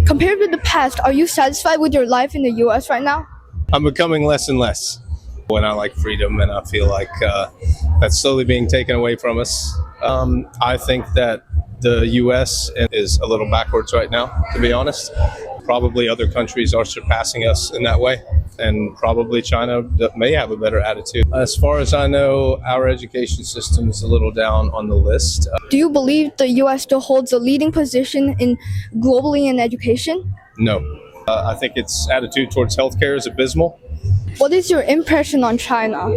Compared with the past, are you satisfied with your life in the US right now? I'm becoming less and less when I like freedom, and I feel like that's slowly being taken away from us. I think that the US is a little backwards right now, to be honest. Probably other countries are surpassing us in that way, and probably China may have a better attitude. As far as I know, our education system is a little down on the list. Do you believe the US still holds a leading position globally in education? No. I think its attitude towards healthcare is abysmal. What is your impression on China?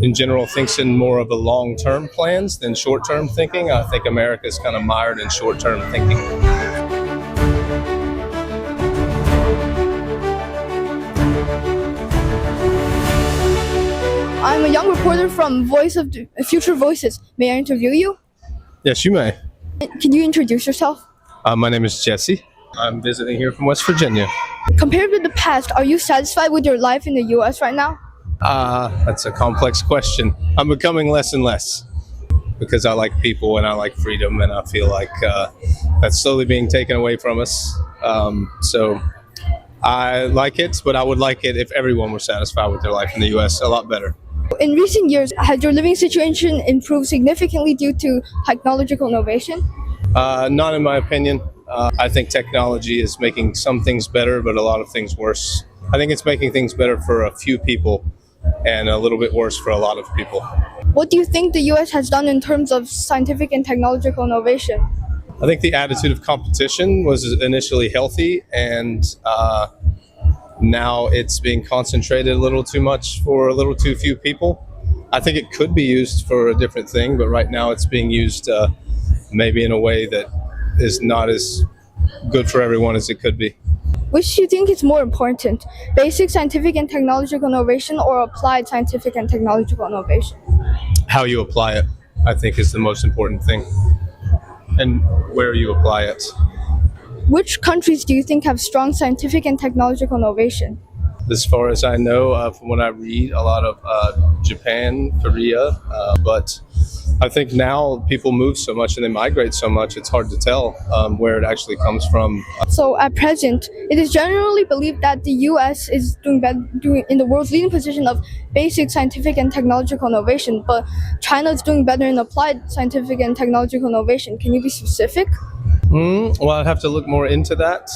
In general, thinks in more of the long-term plans than short-term thinking. I think America is kind of mired in short-term thinking. I'm a young reporter from Future Voices. May I interview you? Yes, you may. Can you introduce yourself? My name is Jessie. I'm visiting here from West Virginia. Compared with the past, are you satisfied with your life in the US right now? That's a complex question. I'm becoming less and less because I like people and I like freedom, and I feel like that's slowly being taken away from us. So I like it, but I would like it if everyone were satisfied with their life in the US a lot better. In recent years, has your living situation improved significantly due to technological innovation? Not in my opinion. I think technology is making some things better, but a lot of things worse. I think it's making things better for a few people and a little bit worse for a lot of people. What do you think the US has done in terms of scientific and technological innovation? I think the attitude of competition was initially healthy, and now it's being concentrated a little too much for a little too few people. I think it could be used for a different thing, but right now it's being used maybe in a way that is not as good for everyone as it could be. Which do you think is more important, basic scientific and technological innovation or applied scientific and technological innovation? How you apply it, I think, is the most important thing, and where you apply it. Which countries do you think have strong scientific and technological innovation? As far as I know, from what I read, a lot of Japan, Korea, but I think now people move so much and they migrate so much, it's hard to tell where it actually comes from. So at present, it is generally believed that the US is doing in the world's leading position of basic scientific and technological innovation, but China is doing better in applied scientific and technological innovation. Can you be specific? Well, I'd have to look more into that.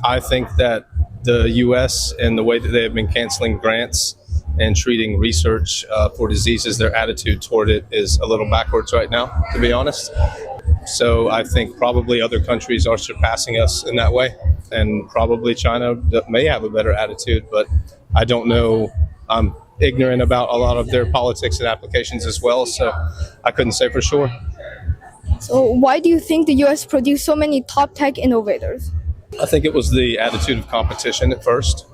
I think that the US and the way that they have been canceling grants and treating research for diseases, their attitude toward it is a little backwards right now, to be honest. So I think probably other countries are surpassing us in that way, and probably China may have a better attitude, but I don't know. I'm ignorant about a lot of their politics and applications as well, so I couldn't say for sure. So why do you think the US produced so many top tech innovators? I think it was the attitude of competition at first.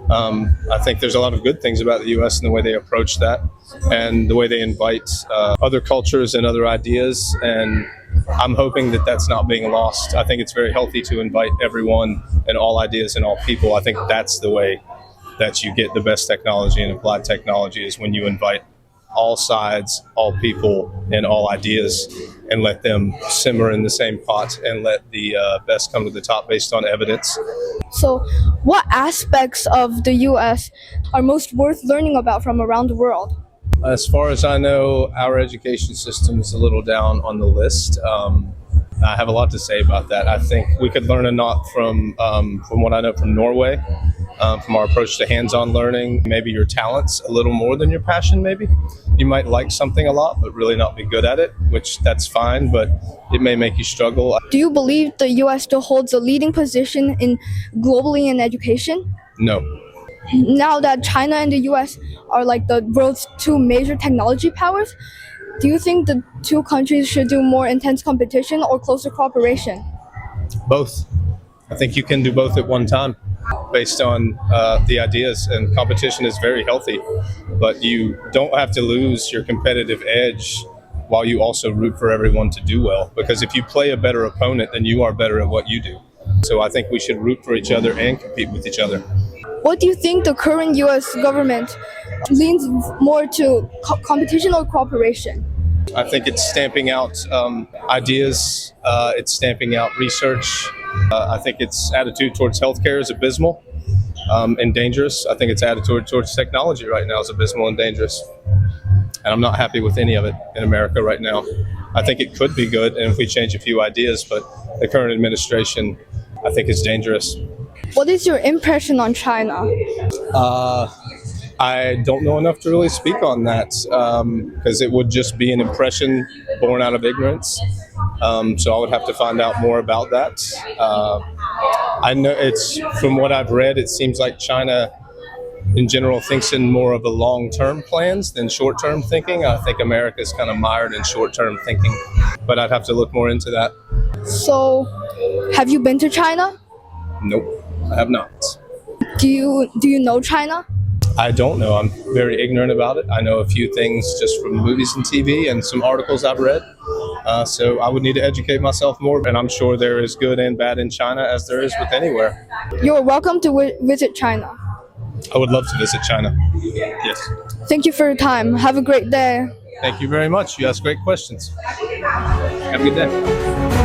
I think there's a lot of good things about the U.S. and the way they approach that, and the way they invite other cultures and other ideas, and I'm hoping that that's not being lost. I think it's very healthy to invite everyone and all ideas and all people. I think that's the way that you get the best technology and applied technology, is when you invite all sides, all people, and all ideas, and let them simmer in the same pot and let the best come to the top based on evidence. So what aspects of the US are most worth learning about from around the world? As far as I know, our education system is a little down on the list. I have a lot to say about that. I think we could learn a lot from what I know from Norway, from our approach to hands-on learning. Maybe your talents a little more than your passion, maybe. You might like something a lot, but really not be good at it, which that's fine, but it may make you struggle. Do you believe the US still holds a leading position globally in education? No. Now that China and the US are like the world's two major technology powers, do you think the two countries should do more intense competition or closer cooperation? Both. I think you can do both at one time based on the ideas, and competition is very healthy, but you don't have to lose your competitive edge while you also root for everyone to do well, because if you play a better opponent, then you are better at what you do. So I think we should root for each other and compete with each other. What do you think the current US government leans more to, competition or cooperation? I think it's stamping out ideas, it's stamping out research, I think its attitude towards healthcare is abysmal and dangerous. I think its attitude towards technology right now is abysmal and dangerous. And I'm not happy with any of it in America right now. I think it could be good, and if we change a few ideas, but the current administration, I think, is dangerous. What is your impression on China? I don't know enough to really speak on that because it would just be an impression born out of ignorance. So I would have to find out more about that. I know it's from what I've read, it seems like China in general thinks in more of a long-term plans than short-term thinking. I think America is kind of mired in short-term thinking, but I'd have to look more into that. So, have you been to China? Nope, I have not. Do you know China? I don't know. I'm very ignorant about it. I know a few things just from movies and TV and some articles I've read. So I would need to educate myself more. And I'm sure there is good and bad in China as there is with anywhere. You're welcome to visit China. I would love to visit China. Yes. Thank you for your time. Have a great day. Thank you very much. You asked great questions. Have a good day.